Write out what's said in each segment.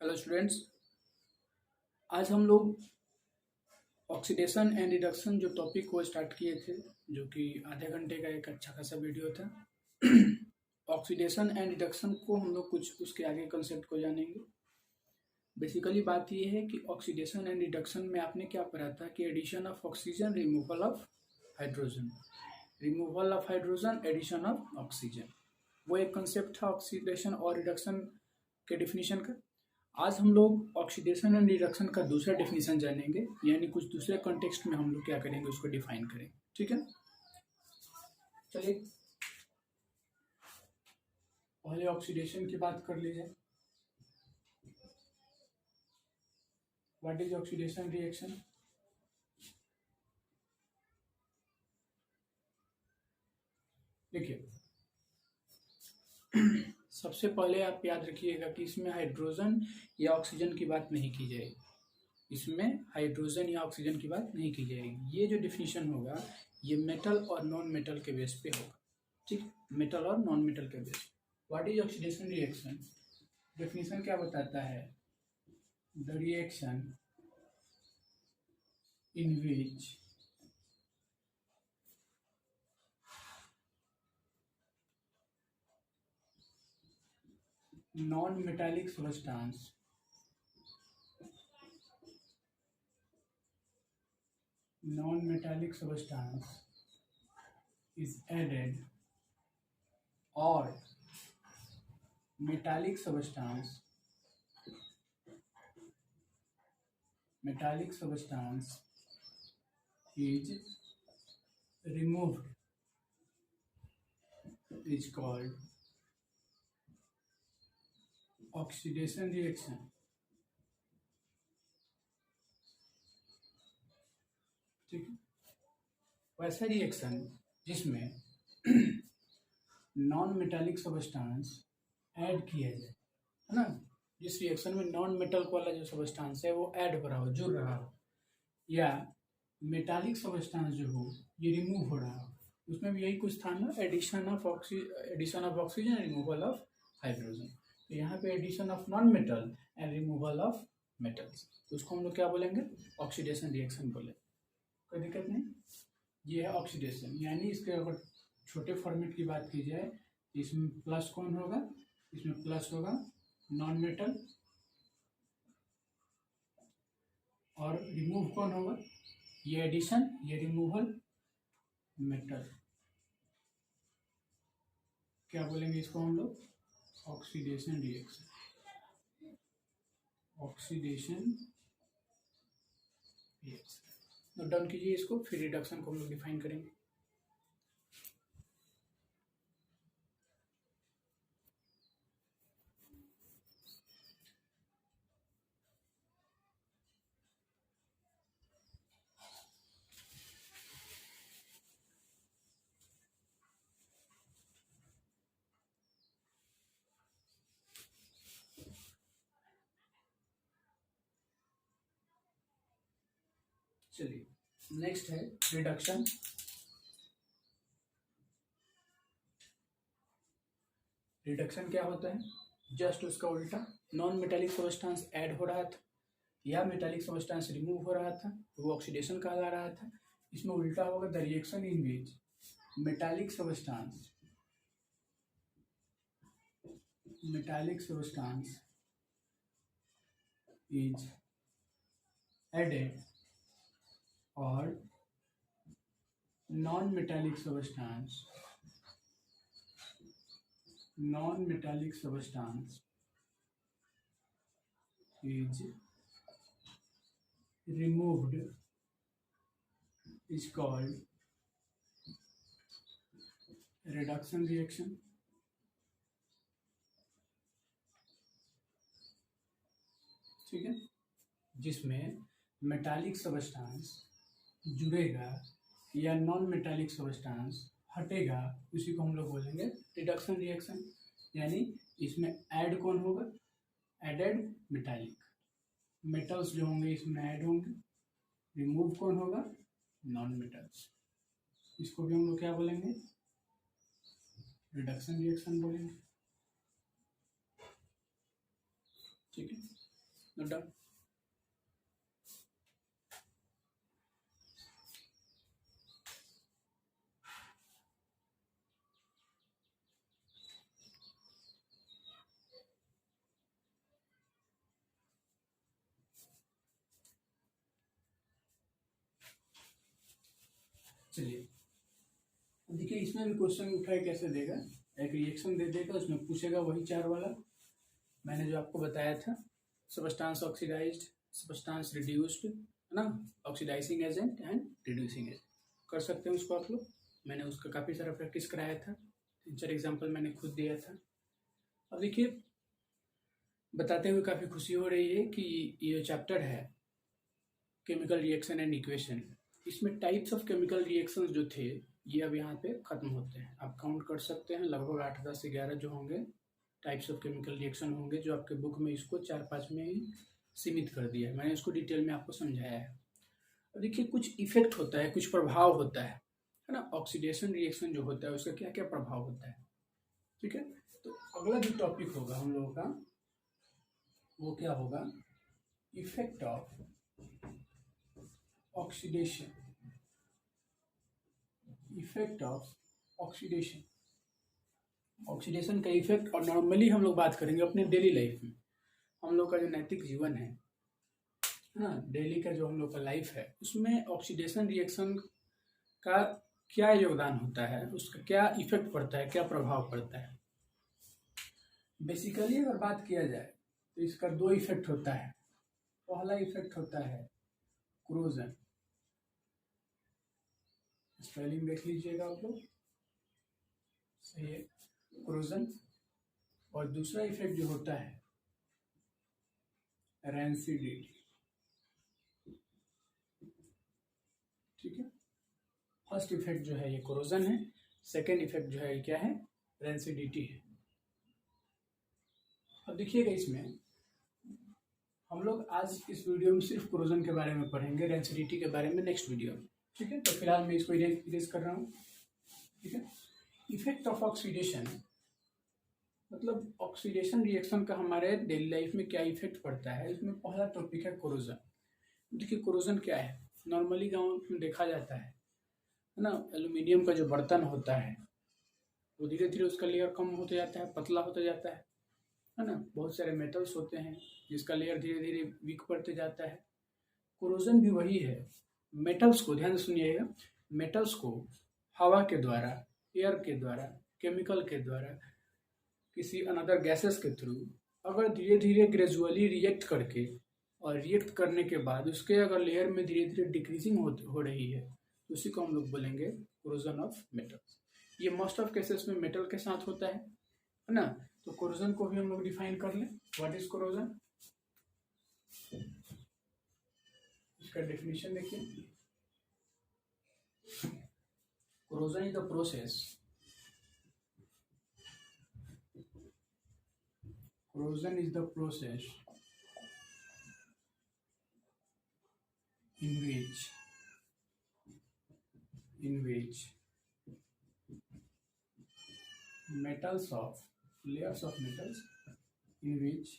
Hello students. आज हम लोग ऑक्सीडेशन एंड रिडक्शन जो टॉपिक को स्टार्ट किए थे, जो कि आधे घंटे का एक अच्छा खासा वीडियो था। ऑक्सीडेशन एंड रिडक्शन को हम लोग कुछ उसके आगे कंसेप्ट को जानेंगे। बेसिकली बात ये है कि ऑक्सीडेशन एंड रिडक्शन में आपने क्या पढ़ा था कि addition of oxygen, removal of hydrogen, removal of hydrogen, addition of oxygen, वो एक कंसेप्ट था ऑक्सीडेशन और रिडक्शन के डिफिनीशन का। आज हम लोग ऑक्सीडेशन एंड रिडक्शन का दूसरा डेफिनेशन जानेंगे, यानी कुछ दूसरे कॉन्टेक्स्ट में हम लोग क्या करेंगे, उसको डिफाइन करेंगे। ठीक है, चलिए पहले ऑक्सीडेशन की बात कर ली जाए। What is oxidation reaction? देखिए, सबसे पहले आप याद रखिएगा कि इसमें हाइड्रोजन या ऑक्सीजन की बात नहीं की जाएगी। इसमें हाइड्रोजन या ऑक्सीजन की बात नहीं की जाएगी। ये जो डिफिनीशन होगा ये मेटल और नॉन मेटल के बेस पे होगा। ठीक, मेटल और नॉन मेटल के base. What is oxidation reaction? Definition क्या बताता है? The reaction in which non-metallic substance is added or metallic substance is removed is called oxidation reaction. ठीक है, वैसा रिएक्शन जिसमें नॉन मेटालिक सब्सटेंस ऐड किया जाए, है ना। जिस रिएक्शन में नॉन मेटल वाला जो सब्सटेंस है वो ऐड हो रहा हो, जुड़ रहा हो, या मेटालिक सब्सटेंस जो हो ये रिमूव हो रहा हो, उसमें भी यही कुछ था ना, addition of oxygen, removal of hydrogen. तो यहाँ पे addition of non metal and removal of metals, तो उसको हम लोग क्या बोलेंगे? ऑक्सीडेशन रिएक्शन बोले। कोई दिक्कत नहीं। ये है ऑक्सीडेशन, यानी इसके अगर छोटे फॉर्मेट की बात की जाए, इसमें प्लस कौन होगा? इसमें प्लस होगा नॉन मेटल, और रिमूव कौन होगा? ये एडिशन, ये रिमूवल, मेटल। क्या बोलेंगे इसको हम लोग? Oxidation reaction. Oxidation reaction note down कीजिए इसको, फिर रिडक्शन को हम लोग डिफाइन करेंगे। चलिए, नेक्स्ट है रिडक्शन। रिडक्शन क्या होता है? जस्ट उसका उल्टा, नॉन मेटालिक सब्सटेंस ऐड हो रहा था या मेटालिक सब्सटेंस रिमूव हो रहा था, तो वो ऑक्सीडेशन कहला रहा था। इसमें उल्टा होगा, the reaction in which metallic substance is added or non-metallic substance is removed is called reduction reaction। ठीक है, जिसमें मेटालिक सब्सटेंस जुड़ेगा या नॉन मेटालिक सब्सटेंस हटेगा, उसी को हम लोग बोलेंगे रिडक्शन रिएक्शन। यानी इसमें ऐड कौन होगा? एडेड मेटालिक, मेटल्स जो होंगे इसमें ऐड होंगे। रिमूव कौन होगा? Non metals. इसको भी हम लोग क्या बोलेंगे? रिडक्शन रिएक्शन बोलेंगे। ठीक है, नोट डाउन। चलिए देखिए, इसमें भी क्वेश्चन उठाए कैसे देगा, एक रिएक्शन दे देगा, उसमें पूछेगा वही 4 वाला मैंने जो आपको बताया था, सबस्टांस ऑक्सीडाइज्ड, सबस्टांस रिड्यूस्ड, है ना, oxidising agent and reducing agent. कर सकते हैं उसको आप लोग, मैंने उसका काफ़ी सारा प्रैक्टिस कराया था, 3-4 एग्जाम्पल मैंने खुद दिया था। अब देखिए, बताते हुए काफ़ी खुशी हो रही है कि ये चैप्टर है केमिकल रिएक्शन एंड इक्वेशन, इसमें टाइप्स ऑफ केमिकल रिएक्शंस जो थे ये अब यहाँ पे ख़त्म होते हैं। आप काउंट कर सकते हैं, लगभग 8, 10, 11 जो होंगे टाइप्स ऑफ केमिकल रिएक्शन होंगे, जो आपके बुक में इसको 4-5 में ही सीमित कर दिया है। मैंने इसको डिटेल में आपको समझाया है। अब देखिए, कुछ इफेक्ट होता है, कुछ प्रभाव होता है ना। ऑक्सीडेशन रिएक्शन जो होता है उसका क्या क्या प्रभाव होता है, ठीक है। तो अगला जो टॉपिक होगा हम लोगों का वो क्या होगा, effect of oxidation, effect of oxidation, oxidation का इफेक्ट। और नॉर्मली हम लोग बात करेंगे अपने डेली लाइफ में, हम लोग का जो नैतिक जीवन है ना, डेली का जो हम लोग का लाइफ है, उसमें ऑक्सीडेशन रिएक्शन का क्या योगदान होता है, उसका क्या इफेक्ट पड़ता है, क्या प्रभाव पड़ता है। बेसिकली अगर बात किया जाए तो इसका 2 इफेक्ट होता है। पहला इफेक्ट होता है क्रोजन, स्पेलिंग देख लीजिएगा आप लोग, सही है, क्रोजन। और दूसरा इफेक्ट जो होता है रैंसिडिटी, ठीक है। फर्स्ट इफेक्ट जो है ये क्रोजन है, सेकेंड इफेक्ट जो है ये क्या है, रैंसिडिटी है। अब देखिएगा, इसमें हम लोग आज इस वीडियो में सिर्फ क्रोजन के बारे में पढ़ेंगे, रैंसिडिटी के बारे में नेक्स्ट वीडियो में, ठीक है। तो फिलहाल मैं इसको इरेज कर रहा हूँ, ठीक है। इफेक्ट ऑफ ऑक्सीडेशन मतलब ऑक्सीडेशन रिएक्शन का हमारे डेली लाइफ में क्या इफेक्ट पड़ता है, इसमें पहला टॉपिक है क्रोजन। देखिए, क्रोजन क्या है, नॉर्मली गाँव में देखा जाता है ना, एल्यूमिनियम का जो बर्तन होता है वो धीरे धीरे उसका लेयर कम होता जाता है, पतला होता जाता है ना। बहुत सारे मेटल्स होते हैं जिसका लेयर धीरे धीरे वीक पड़ते जाता है। कोरोजन भी वही है, मेटल्स को, ध्यान से सुनिएगा, मेटल्स को हवा के द्वारा, एयर के द्वारा, केमिकल के द्वारा, किसी अनदर गैसेस के थ्रू अगर धीरे धीरे ग्रेजुअली रिएक्ट करके, और रिएक्ट करने के बाद उसके अगर लेयर में धीरे धीरे डिक्रीजिंग हो रही है, तो उसी को हम लोग बोलेंगे कोरोजन ऑफ मेटल्स। ये मोस्ट ऑफ केसेस में मेटल के साथ होता है ना। तो कोरोजन को भी हम लोग डिफाइन कर लें, व्हाट इज कोरोजन। इसका डेफिनेशन देखिए, corrosion is the process, corrosion is the process in which metals of layers of metals in which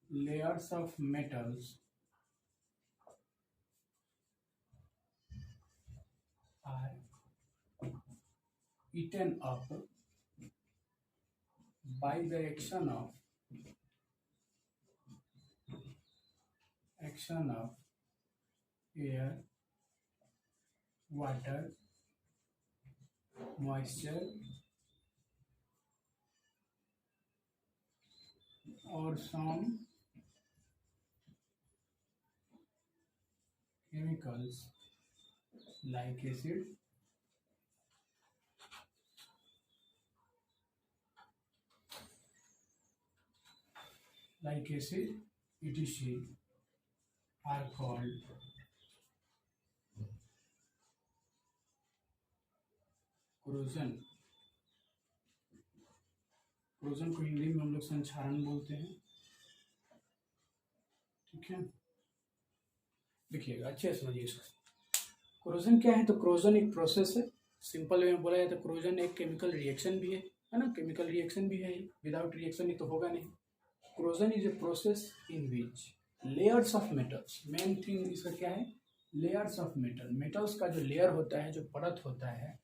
layers of metals are eaten up by the action of air, water, moisture or some chemicals like acid, etc. are called corrosion। Corrosion को हिंदी में हम लोग संक्षारण बोलते हैं, ठीक है। देखिएगा, अच्छे से समझिए इसको। कोरोजन क्या है, तो कोरोजन एक प्रोसेस है, सिंपल वे में बोला जाए तो कोरोजन एक केमिकल रिएक्शन भी है ना, केमिकल रिएक्शन भी है, विदाउट रिएक्शन ही तो होगा नहीं, corrosion is a process in which layers of metals, main thing इसका क्या है, लेयर्स ऑफ मेटल, मेटल्स का जो लेयर होता है, जो परत होता है,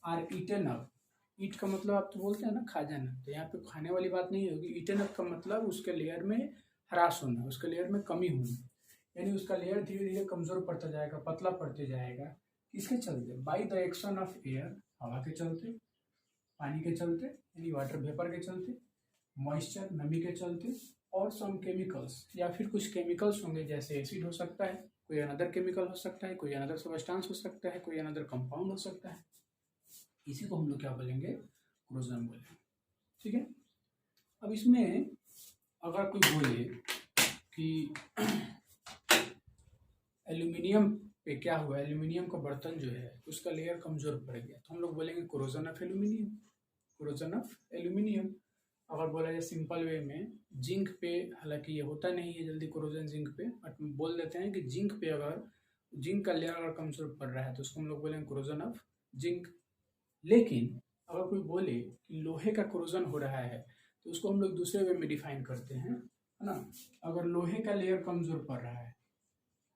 आर ईटन अप, ईट का मतलब आप तो बोलते हैं ना खा जाना, तो यहाँ पे खाने वाली बात नहीं होगी, ईटन अप का मतलब उसके लेयर में ह्रास होना, उसके लेयर में कमी होना, यानी उसका लेयर धीरे धीरे कमजोर पड़ता जाएगा, पतला पड़ते जाएगा। किसके चलते, by the action of air, हवा के चलते, पानी के चलते यानी वाटर वेपर के चलते, मॉइस्चर नमी के चलते, और सम केमिकल्स, या फिर कुछ केमिकल्स होंगे जैसे एसिड हो सकता है, कोई अनदर केमिकल हो सकता है, कोई अनदर सब्सटेंस हो सकता है, कोई अनदर कंपाउंड हो सकता है, इसी को हम लोग क्या बोलेंगे, क्रोजन बोलेंगे। ठीक है, अब इसमें अगर कोई बोले कि एल्यूमिनियम पे क्या हुआ, एल्यूमिनियम का बर्तन जो है उसका लेयर कमजोर पड़ गया, तो हम लोग बोलेंगे corrosion of aluminium, corrosion of aluminium. अगर बोला जाए सिंपल वे में, जिंक पे, हालांकि ये होता नहीं है जल्दी कोरोजन जिंक पे, बट बोल देते हैं कि जिंक पे अगर जिंक का लेयर अगर कमजोर पड़ रहा है तो उसको हम लोग बोलेंगे कोरोजन ऑफ जिंक। लेकिन अगर कोई बोले कि लोहे का कोरोजन हो रहा है तो उसको हम लोग दूसरे वे में डिफाइन करते हैं, है ना। अगर लोहे का लेयर कमजोर पड़ रहा है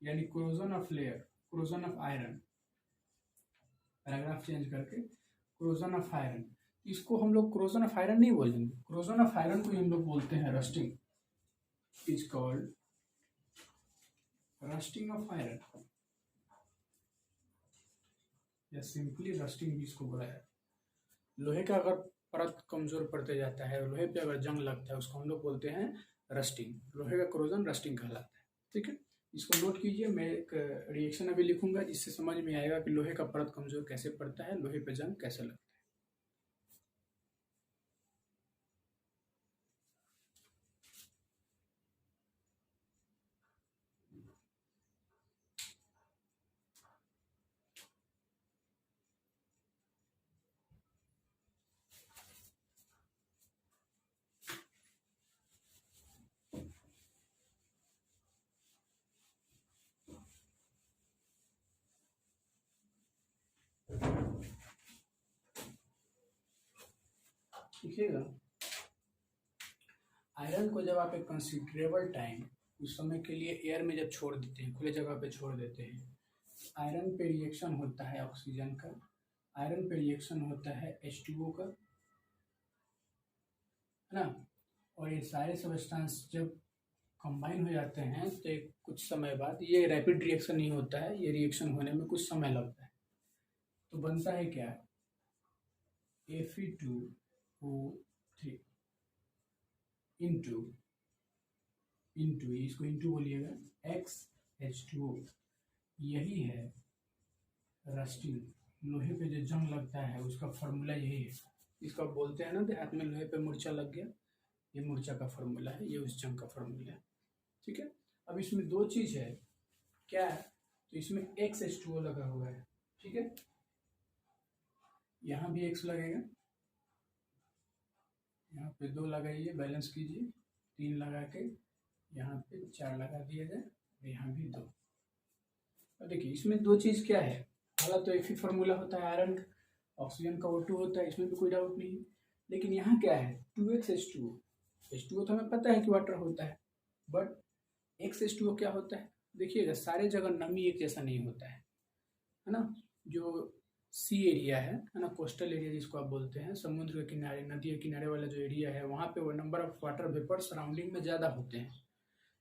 यानी corrosion of layer, corrosion of iron, paragraph change करके कोरोजन ऑफ आयरन, इसको हम लोग कोरोजन ऑफ आयरन नहीं बोलेंगे, कोरोजन ऑफ आयरन को हम लोग बोलते हैं rusting, is called rusting of iron, या सिंपली रस्टिंग भी इसको बोला है। लोहे का अगर परत कमजोर पड़ते जाता है, लोहे पे अगर जंग लगता है, उसको हम लोग बोलते हैं रस्टिंग, लोहे का कोरोजन रस्टिंग कहलाता है। ठीक है, इसको नोट कीजिए, मैं एक रिएक्शन अभी लिखूंगा जिससे समझ में आएगा कि लोहे का परत कमजोर कैसे पड़ता है, लोहे पे जंग कैसे लगता है। देखिएगा, आयरन को जब आप एक कंसिडरेबल टाइम उस समय के लिए एयर में जब छोड़ देते हैं, खुले जगह पे छोड़ देते हैं, आयरन पे रिएक्शन होता है ऑक्सीजन का, आयरन पे रिएक्शन होता है H2O का, है ना। और ये सारे सब्सटेंस जब कंबाइन हो जाते हैं तो एक कुछ समय बाद, ये रैपिड रिएक्शन नहीं होता है, ये रिएक्शन होने में कुछ समय लगता है, तो बनता है क्या, Fe2O3 इंटू इंटू, इसको इंटू बोलिएगा, XH2O, यही है रस्टिंग, लोहे पे जो जंग लगता है उसका फॉर्मूला यही है। इसको आप बोलते हैं ना देहात में लोहे पे मूर्छा लग गया, ये मूर्छा का फॉर्मूला है, ये उस जंग का फॉर्मूला है। ठीक है, अब इसमें दो चीज है, क्या है, तो इसमें XH2O लगा हुआ है। ठीक है, यहाँ भी X लगेगा, यहाँ पे 2 लगाइए, बैलेंस कीजिए, 3 लगा के यहाँ पे 4 लगा दिया जाए, यहाँ भी 2। अब देखिए इसमें दो चीज क्या है, पहला तो एक ही फॉर्मूला होता है आयरन का, ऑक्सीजन का O2 होता है, इसमें भी कोई डाउट नहीं है। लेकिन यहाँ क्या है, 2XH2O, H2O तो हमें पता है कि वाटर होता है, बट XH2O क्या होता है, देखिएगा सारे जगह नमी एक जैसा नहीं होता है ना। जो सी एरिया है ना, कोस्टल एरिया जिसको आप बोलते हैं, समुद्र के किनारे, नदी के किनारे वाला जो एरिया है, वहाँ पे वो number of water vapour surrounding में ज़्यादा होते हैं,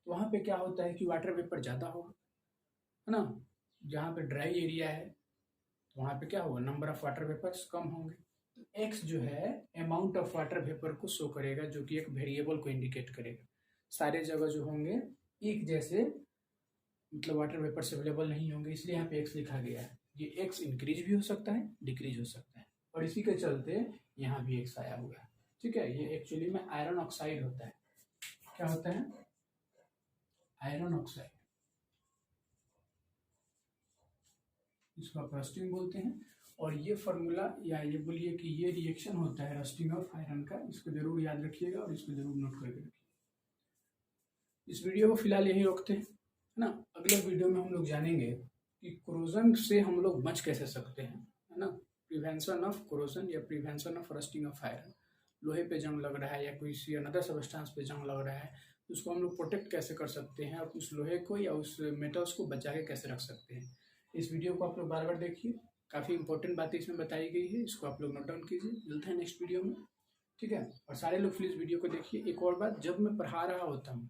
तो वहाँ पे क्या होता है कि वाटर वेपर ज़्यादा होगा, है ना। जहाँ पे ड्राई एरिया है तो वहाँ पे क्या होगा, नंबर ऑफ वाटर वेपर्स कम होंगे। तो एक्स जो है अमाउंट ऑफ वाटर वेपर को शो करेगा, जो कि एक वेरिएबल को इंडिकेट करेगा। सारे जगह जो होंगे एक जैसे, मतलब वाटर वेपर्स अवेलेबल नहीं होंगे, इसलिए यहाँ पे एक्स लिखा गया है। ये एक्स इंक्रीज भी हो सकता है, डिक्रीज हो सकता है, और इसी के चलते यहाँ भी एक्स आया हुआ है। ठीक है, ये एक्चुअली में आयरन ऑक्साइड होता है। क्या होता है, आयरन ऑक्साइड, इसको आप रस्टिंग बोलते हैं। और ये फॉर्मूला, या ये बोलिए कि ये रिएक्शन होता है रस्टिंग ऑफ आयरन का, इसको जरूर याद रखिएगा और इसको जरूर नोट करके रखिए। इस वीडियो को फिलहाल यही रोकते हैं, है ना। अगले वीडियो में हम लोग जानेंगे कि कोरोजन से हम लोग बच कैसे सकते हैं, है ना, प्रिवेंशन ऑफ कोरोजन या prevention of rusting of iron. लोहे पे जंग लग रहा है या किसी अनदर सबस्टेंस पे जंग लग रहा है, तो उसको हम लोग प्रोटेक्ट कैसे कर सकते हैं और उस लोहे को या उस मेटल्स को बचा के कैसे रख सकते हैं। इस वीडियो को आप लोग बार बार देखिए, काफ़ी इंपॉर्टेंट बातें इसमें बताई गई है, इसको आप लोग नोट डाउन कीजिए। मिलते हैं नेक्स्ट वीडियो में, ठीक है। और सारे लोग प्लीज़ वीडियो को देखिए। एक और बात, जब मैं पढ़ा रहा होता हूँ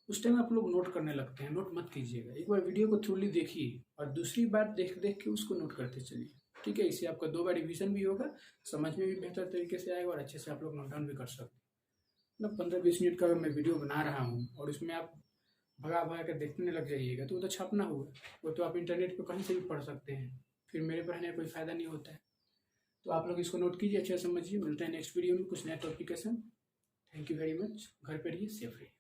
उस टाइम आप लोग नोट करने लगते हैं, नोट मत कीजिएगा। एक बार वीडियो को थ्रूली देखिए और दूसरी बार देख देख के उसको नोट करते चलिए, ठीक है। इससे आपका 2 बार रिवीजन भी होगा, समझ में भी बेहतर तरीके से आएगा और अच्छे से आप लोग नोट डाउन भी कर सकते हैं। मतलब 15-20 मिनट का मैं वीडियो बना रहा हूँ और उसमें आप भगा भगा कर देखने लग जाइएगा तो वो तो छपना हुआ, वो तो आप इंटरनेट पे कहीं से भी पढ़ सकते हैं, फिर मेरे पढ़ने का कोई फ़ायदा नहीं होता है। तो आप लोग इसको नोट कीजिए, अच्छे से समझिए। मिलते हैं नेक्स्ट वीडियो में कुछ नया टॉपिक के साथ। Thank you very much. घर पे रहिए, सेफ रहिए।